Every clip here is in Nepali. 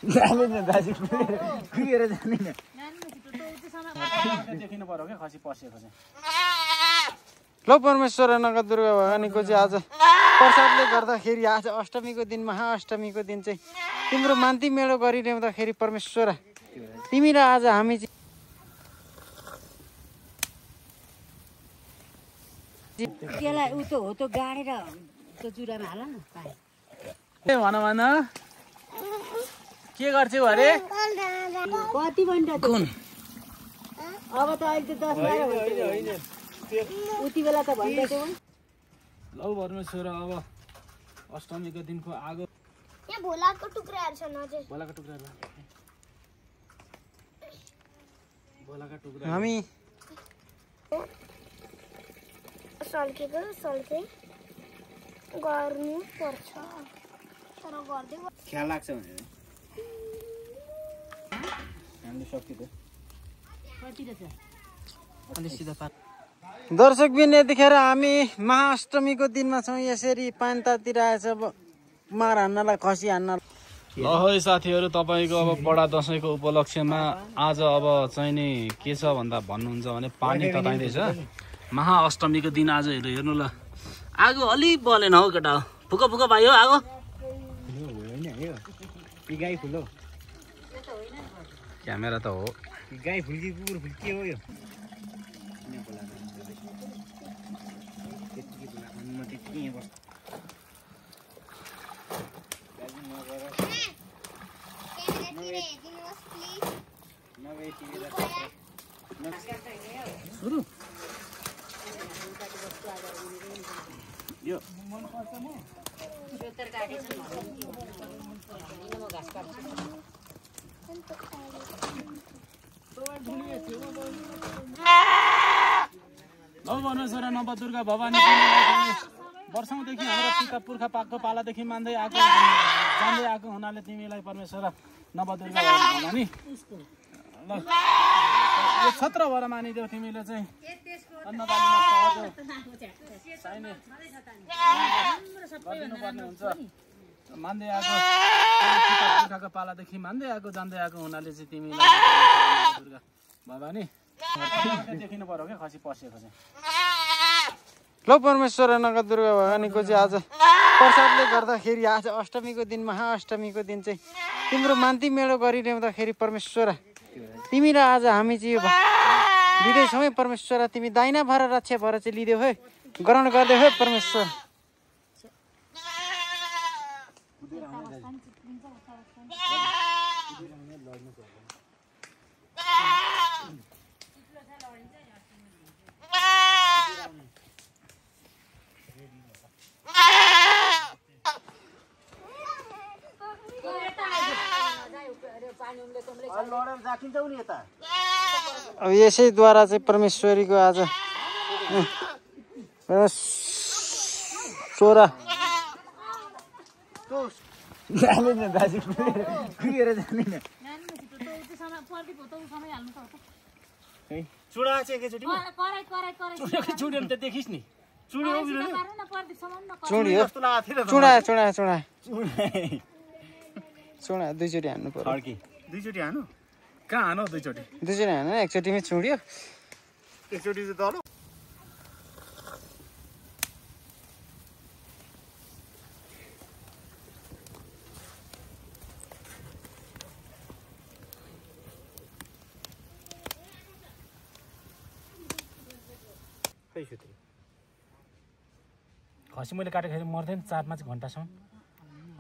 जाने न दाजु कुरेर जाने न देखिनु पर्यो के खसी पसेको चाहिँ ल परमेश्वर नगर दुर्गा भवानीको चाहिँ आज प्रसादले गर्दाखेरि आज अष्टमीको दिन महाअष्टमीको दिन चाहिँ तिम्रो मान्ती मेलो गरिल्याउँदाखेरि परमेश्वर तिमी र आज हामी चाहिँ त्यसलाई उ त हो त गाडेर त्यो जुरामा हाल न भन के गर्छौ अरे कति बन्द अब त अहिले त 10-12 उति बेला त भइरहेको लौ परमेश्वर अब अष्टमीको दिनको आगो यहाँ भोलाको टुक्राहरू छन् हजुर भोलाका टुक्राहरू हामी सल्के गर्नु पर्छ तर गर्दै ख्याल लाग्छ भनेर हामीले सक्यो कति रहेछ अलि सिधा पात दर्शकबिन यतिखेर हामी महाअष्टमीको दिनमा छौँ यसरी पानी तातिरहेछ मार हान्नलाई खसी हान्न ल है साथीहरू तपाईँको अब बडा दसैँको उपलक्ष्यमा आज अब चाहिँ नि के छ भन्दा भन्नुहुन्छ भने पानी तताइँदैछ महाअष्टमीको दिन आज हेर्नु ल आगो अलि बलेन हौ केटा फुक भाइ हो आगो गाई फुल हो क्यामेरा त हो गाई फुल कि कुकुर फुल के हो यो सुरु यो लौ परमेश्वर नवदुर्गा भवानी वर्षौँदेखि हाम्रो पिता पुर्खा पाकको पालादेखि मान्दै आएको जान्दै आएको हुनाले तिमीलाई परमेश्वर नवदुर्गा भवानी ल यो 17 वर मानिदेऊ तिमीले चाहिँ अन्नबालीमा चाहिने गर्नुपर्ने हुन्छ मान्दै आएको पिता पुर्खाको पालादेखि मान्दै आएको जान्दै आएको हुनाले चाहिँ तिमीलाई दुर्गा भवानी देखिनु पर्यो क्या खसी पसेको चाहिँ ल परमेश्वर नगर दुर्गा भवानीको चाहिँ आज प्रसादले गर्दाखेरि आज अष्टमीको दिन महाअष्टमीको दिन चाहिँ तिम्रो मान्ती मेलो गरिल्याउँदाखेरि परमेश्वर तिमी र आज हामी चाहिँ यो लिँदैछौँ है परमेश्वर तिमी दाइना भएर रक्षा भएर चाहिँ लिदेऊ है ग्रहण गरिदेऊ है परमेश्वर अब यसैद्वारा चाहिँ परमेश्वरीको आज छोरा जाने न दाजु कुरेर जाने न चुडा चाहिँ एकैचोटि चुड्यो नि त देखिस् नि चुडी हो चुडा दुईचोटि हान्नु पर्यो दुईचोटि हानु कहाँ हानु दुईचोटि हानु एकचोटिमै चुड्यो एकचोटि चाहिँ तल खसी मैले काटेको मर्दैन 4-5 घन्टासम्म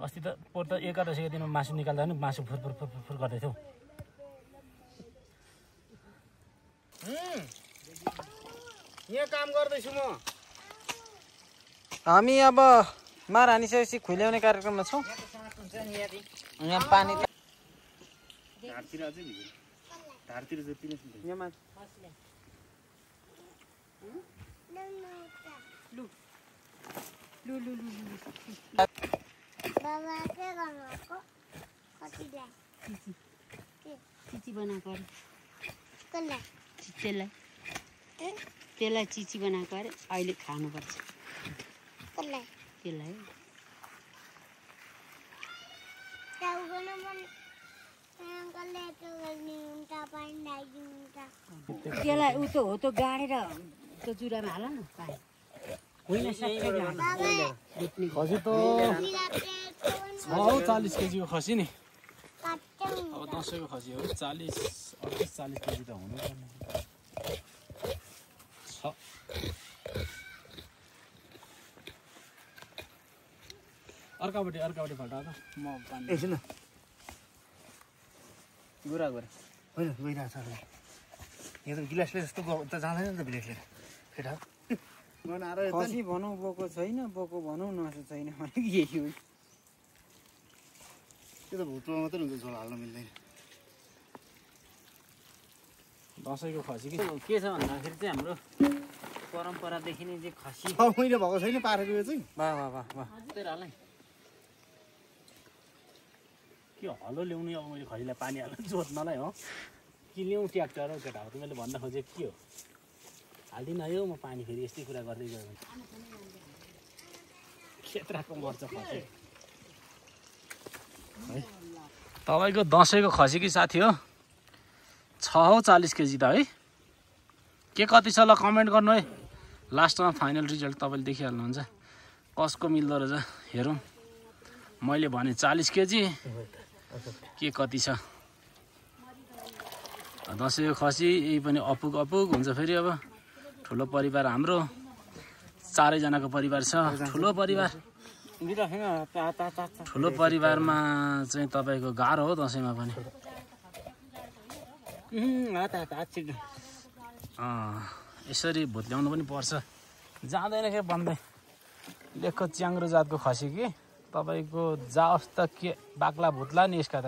अस्ति त पोहोर त एकादशीको दिनमा मासु निकाल्दा पनि मासु फुर गर्दै थियौ यहाँ काम गर्दैछु म हामी अब मार हानिसकेपछि खुल्याउने कार्यक्रममा छौँ यहाँ पानी धारतिर अझै भिज्यो धारतिर चाहिँ पिने यहाँ बाबा के गर्नुको कतिलाई चिची बनाएको अरे कसलाई त्यसलाई चिची बनाएको अरे अहिले खानुपर्छ कसलाई त्यसलाई चाउ गर्न मन त्यसलाई ऊ त हो त्यो गाडेर त्यो जुरामा हाल न पानी होइन सबै खसी त 40 केजीको खसी नि अब दसैँको खसी हो 40 केजी त हुनुपर्ने छ अर्कापट्टि फल्टा त म पानी एकछिन गुरा होइन गइरहेको छ यो त गिलासले जस्तो त जाँदैन नि त गिलासले केटा खसी भनौँ बोको छैन बोको भनौँ नसो छैन भने यही हो त्यो त भुटमा मात्रै हुन्छ झोल हाल्न मिल्दैन दसैँको खसी कि के छ भन्दाखेरि चाहिँ हाम्रो परम्परादेखि नै चाहिँ खसी 6 महिना भएको छैन पारेको यो चाहिँ वाह वाह वाह वाह के हलो ल्याउने अब मैले खसीलाई पानी हाल्न जोत्नलाई हो कि ल्याउँ ट्र्याक्टर हो केटा हो तिमीले भन्न खोजेको के हो हालिदिन है म पानी फेरि यस्तै कुरा गर्दै गयो भने खेत्राको मर्छ खसी है तपाईँको दसैँको खसी कि साथी हो 40 केजी त है के कति छ ल कमेन्ट गर्नु है लास्टमा फाइनल रिजल्ट तपाईँले देखिहाल्नुहुन्छ कसको मिल्दो रहेछ हेरौँ मैले भने 40 केजी के कति छ दसैँको खसी यही पनि अपुग हुन्छ फेरि अब ठुलो परिवार हाम्रो 4 जनाको परिवार छ ठुलो परिवारमा चाहिँ तपाईँको गाह्रो हो दसैँमा पनि यसरी भुत्ल्याउनु पनि पर्छ जाँदैन के भन्दै लेखको च्याङ्ग्रो जातको खसी कि तपाईँको जाओस् त के बाक्ला भुत्ला नि यसका त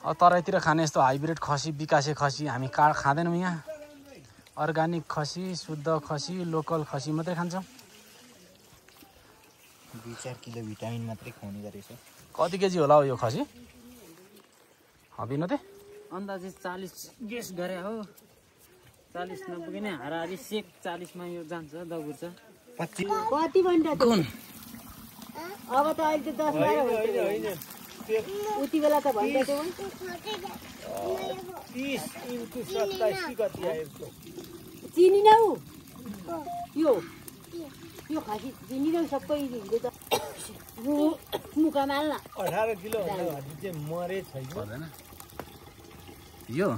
अब तराईतिर खाने यस्तो हाइब्रिड खसी बिकासे खसी हामी खाँदैनौँ यहाँ अर्ग्यानिक खसी शुद्ध खसी लोकल खसी मात्रै खान्छौँ 2-4 किलो भिटामिन मात्रै खुवाउने गरेछ कति केजी होला हो यो खसी विनोद अन्दाजे 40 गेस गरे हो 40 नपुगे नि हाराहारी सेक 40 मा यो जान्छ दगुर्छ कति भन्दा कुन अब त अहिले 10 12 होइन उति बेला त भन्दै थियौ 30 into 27 की कति आयो चिनी नौ यो खासी चिनी नौ सबै हिँड्दै त मुका माल्न 18 किलो भन्दा घटी चाहिँ मरे छैन पर्दैन यो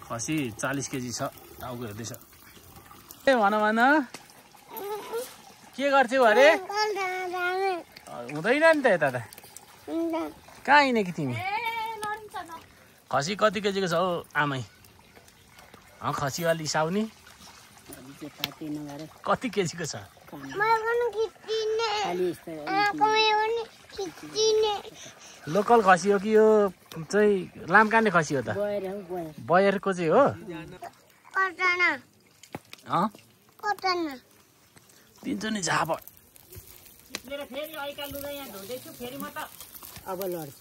खसी 40 केजी छ टाउको हेर्दैछ ए भन के गर्छौ अरे हुँदैन नि त यता त कहाँ हिँडे कि तिमी खसी कति केजीको छ हौ आमै खसी अलि साउनी कति केजीको छ लोकल खसी हो कि यो चाहिँ लामकाने खसी हो त बयरको चाहिँ हो दिन्छु नि झाप अब लड्छ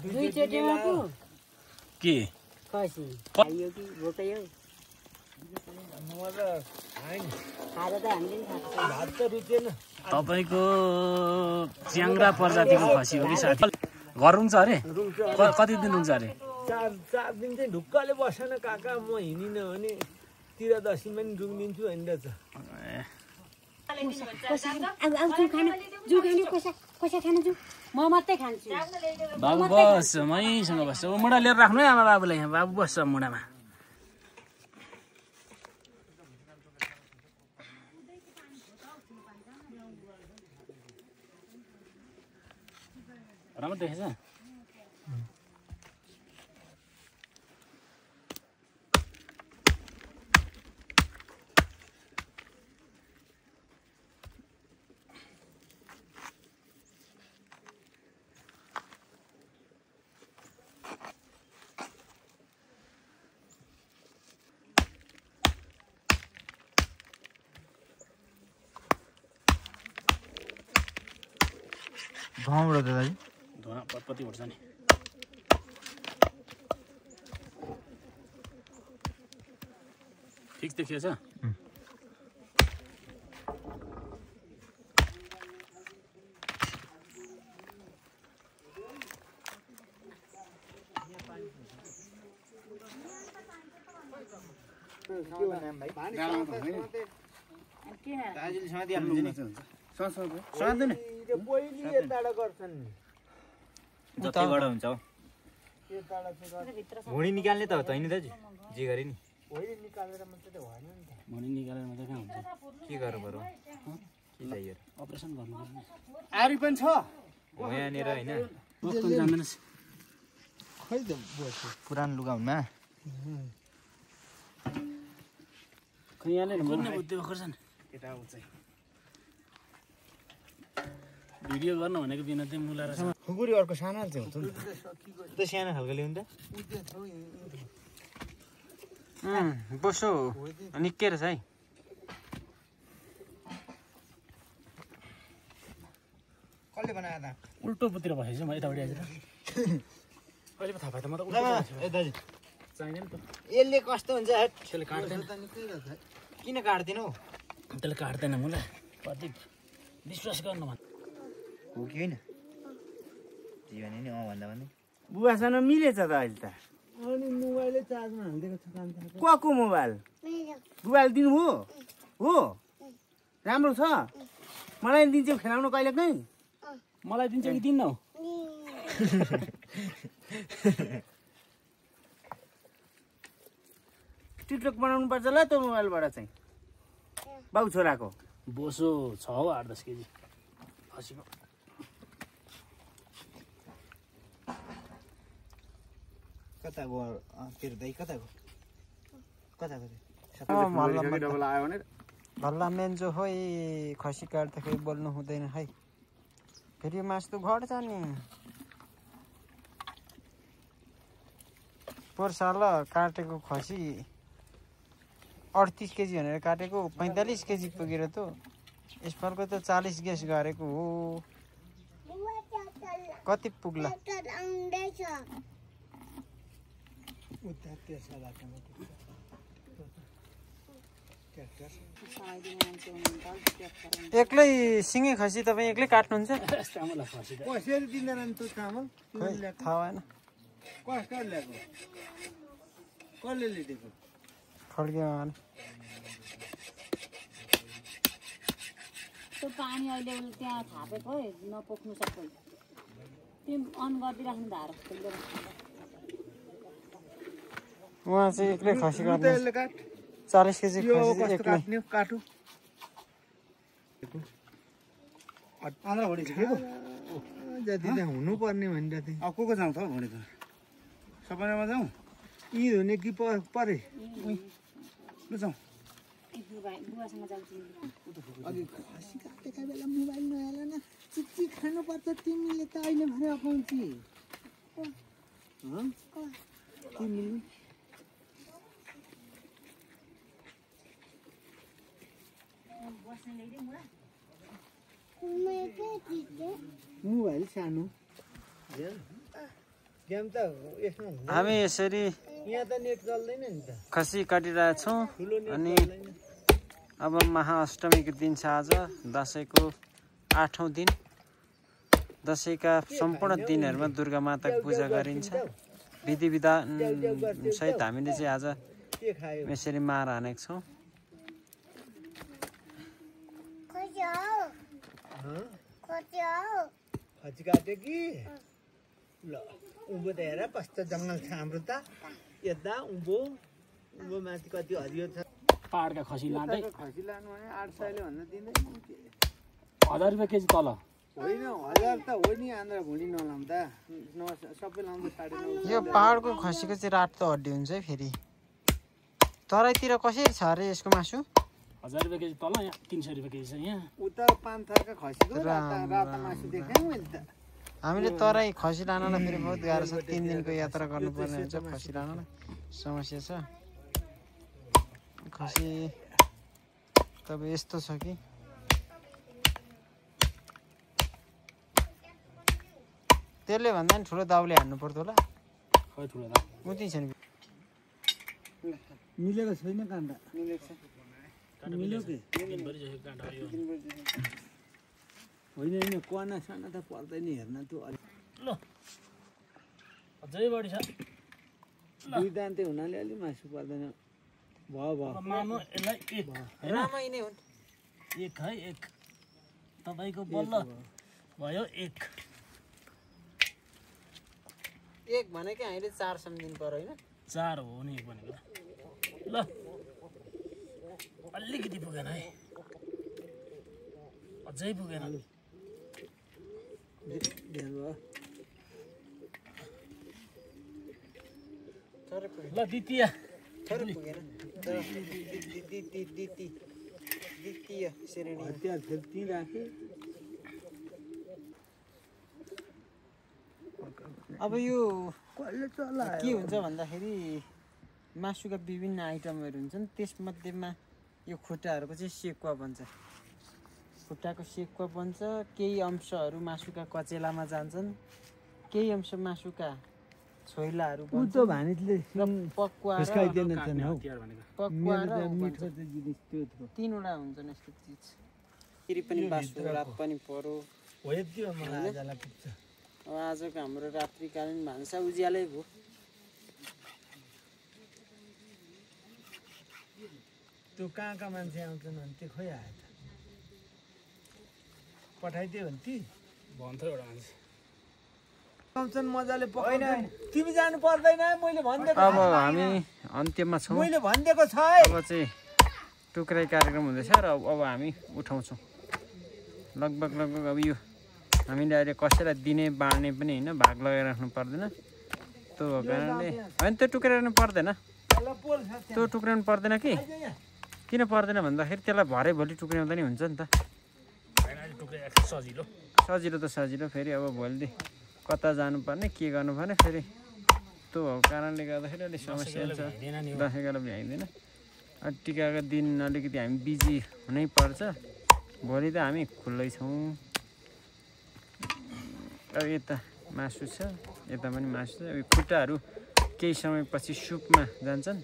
दुई चोटिमा पो के खसी खाइयो कि भोकै हो खाएर त हामीले तपाईँको च्याङ्ग्रा प्रजातिको खसी हो कि साथी घर रुङ्छ अरे कति दिन रुङ्छ अरे 4 दिन चाहिँ ढुक्कले बसेन काका म हिँडिनँ भने 13 पनि रुङ्दिन्छु भनिरहेछ म मात्रै खान्छु बाबु बस मैसँग बस्छ मुढा लिएर राख्नु है आमा बाबुलाई यहाँ बाबु बस्छ मुढामा राम्रो देखेछ धुवाबाट दादाजी धुवा पत्पत्ती उठ्छ नि ठिक देखिएछ डाँडामा त होइन दाजुले समातिहाल्नुहुन्छ नि समात्दैन जतिबाट हुन्छ हौ भुँडी निकाल्ने त हो त होइन दाजु जे गरे नि भुँडी निकालेर मात्रै कहाँ हुन्छ के गर्नु पर्यो के चाहियो अपरेसन गर्नुपर्छ आरी पनि छ हो यहाँनिर होइन जान्दैनस् पुरानो लुगा हुन्न खै यहाँले बुद्धि भर्खर नि केटा आउँछ भिडियो गर्न भनेको बिना चाहिँ मुलाएर खुकुरी अर्को सानो चाहिँ हुन्छ नि त्यो सानो खालको ल्याउनु त बोसो निकै रहेछ है कसले बनायो त उल्टोतिर भएछ म यतापट्टि आएर अहिले पो थाहा पाएँ त म त ए दाजु चाहिँदैन त यसले कस्तो हुन्छ हेट त्यसले काट्दैन किन काट्दैनौ त्यसले काट्दैन मलाई कति विश्वास गर्नु भन्छ हो कि होइन जे भने नि अँ भन्दा भन्दै बुवासँग मिलेछ त अहिले त अनि मोबाइलै चार्जमा हालिदिएको छ काम को मोबाइल मोबाइल दिनुभयो हो राम्रो छ मलाई दिन्छौ खेलाउनु कहिले काहीँ मलाई दिन्छ कि दिन्न हौ टिकटक बनाउनु पर्छ ल त्यो मोबाइलबाट चाहिँ बाउ छोराको बोसो छ हौ 8-10 केजी खसीको कता गयो तेरो दाइ कता गयो कता गयो डबल आयो भने भल्ला मेन्जो खोइ खसी काट्दाखेरि बोल्नु हुँदैन है फेरि मासु त घट्छ नि पोहोर साल काटेको खसी 38 केजी भनेर काटेको 45 केजी पुगेर त यसपालको त 40 गेस गरेको हो कति पुग्ला एक्लै सिँगै खसी तपाईँ एक्लै काट्नुहुन्छ कसरी दिँदैन त्यो चामल थाहा भएन कसले ल्याएको कसले ल्याइदिएको खड्केमा त्यो पानी अहिले उसले त्यहाँ थापेको है नपोख्नु सबै तिमी अन गरिदिइराख्नु धारो उहाँ चाहिँ एक्लै खसी काट्नु यसले काट 40 केजी यो खसी कस्तो एक्लै काट्ने काटु आन्द्रा भोडी छ के पो जति त हुनुपर्ने भनेर थिएँ अब को जाउँ त भोडी त सबैमा जाउँ यी हुने कि परे ल जाउँ बुवासँग जान्छु अघि खसी काटेका बेला मोबाइल नहाल न चिच्ची खानुपर्छ तिमीले त अहिले भरे अकाउँछि तिमीले मोबाइल सानो गेम त यसमा हामी यसरी यहाँ त नेट चल्दैन नि त खसी काटिरहेछौँ अनि अब महाअष्टमीको दिन छ आज दसैँको 8औं दिन दसैँका सम्पूर्ण दिनहरूमा दुर्गा माताको पूजा गरिन्छ विधि विधान सहित हामीले चाहिँ आज यसरी मार हानेको छौँ खसी काट्यो कि ल उँभो त हेर कस्तो जङ्गल छ हाम्रो त यता उँभो माथि कति हरियो छ पाहाडका खसी लाँदै खसी लानु भने 800 ले भन्दा दिँदैन 1000 रुपियाँ केजी तल होइन 1000 त हो नि आन्द्रा भुँडी नलाउँदा सबै लाउँदा 9.5 यो पहाडको खसीको चाहिँ रात त हड्डी हुन्छ है फेरि तराईतिर कसरी छ अरे यसको मासु 1000 रुपियाँ केजी तल यहाँ 300 रुपियाँ केजी छ यहाँ उता पान्थरका खसीको राता मासु देखेँ मैले त हामीले तराई खसी लानलाई फेरि बहुत गाह्रो छ 3 दिनको यात्रा गर्नुपर्ने हुन्छ खसी लानलाई समस्या छ खसी तब यस्तो छ कि त्यसले भन्दा नि ठुलो दाउले हान्नु पर्दो होला खै ठुलो दा उति छ नि मिलेको छैन काण्ड मिलेको छ मिल्यो के दिनभरि जस्तो काँटा यो होइन होइन कना साना त पर्दैन हेर्न त्यो ल अझै बढी छ दुई दान्ते हुनाले अलि मासु पर्दैन मानु यसलाई एक हैन रामै नै हुन् एक है एक तपाईको बल्ल भयो एक एक भनेकै हामीले 4 सम्झिनु पर्यो हैन 4 हो नि भनेको ल अलिकति पुगेन है अझै पुगेन थोरै पुगेन ल द्वितीय थोरै पुगेन द्वितीय श्रेणी त्यहाँ फेरि राखे अब यो कहिले चलायो के हुन्छ भन्दाखेरि मासुका विभिन्न आइटमहरू हुन्छन् त्यसमध्येमा यो खुट्टाहरूको चाहिँ सेकुवा बन्छ खुट्टाको सेकुवा बन्छ केही अंशहरू मासुका कचेलामा जान्छन् केही अंश मासुका छोइलाहरू उ त भानिजले पक्वा र खिस्काइदिएन छ नि हौ तिहार भनेको पक्वा र मिठो चाहिँ जिनिस त्यो थियो तीनवटा हुन्छन् यस्तो चिज फेरि पनि बासु रात पनि पर्यो हो यति हो मलाई आजलाई पुग्छ अब आजको हाम्रो रात्रिकालीन भान्सा उज्यालै भयो त्यो कहाँका मान्छे आउँछन् भने त्यो खोइ आयो त पठाइदियो भने ती भन्छ एउटा मान्छे आउँछन् मजाले पकाउँछन् तिमी जानु पर्दैन मैले भनिदिएको अब हामी अन्त्यमा छौँ मैले भनिदिएको छ है अब चाहिँ टुक्राई कार्यक्रम हुँदैछ र अब हामी उठाउँछौँ लगभग अब यो हामीले अहिले कसैलाई दिने बाँड्ने पनि होइन भाग लगाइराख्नु पर्दैन त्यो भएको कारणले होइन त्यो टुक्राइनु पर्दैन त्यो टुक्राउनु पर्दैन कि किन पर्दैन भन्दाखेरि त्यसलाई भरे भोलि टुक्राउँदा नि हुन्छ नि त सजिलो सजिलो त सजिलो फेरि अब भोलि कता जानुपर्ने के गर्नुपर्ने फेरि त्यो भएको कारणले गर्दाखेरि अलिक समस्या हुन्छ दसैँको भ्याइँदैन टिकाको दिन अलिकति हामी बिजी हुनै पर्छ भोलि त हामी खुल्लै छौँ अब यता मासु छ यता पनि मासु छ यो खुट्टाहरू केही समयपछि सुपमा जान्छन्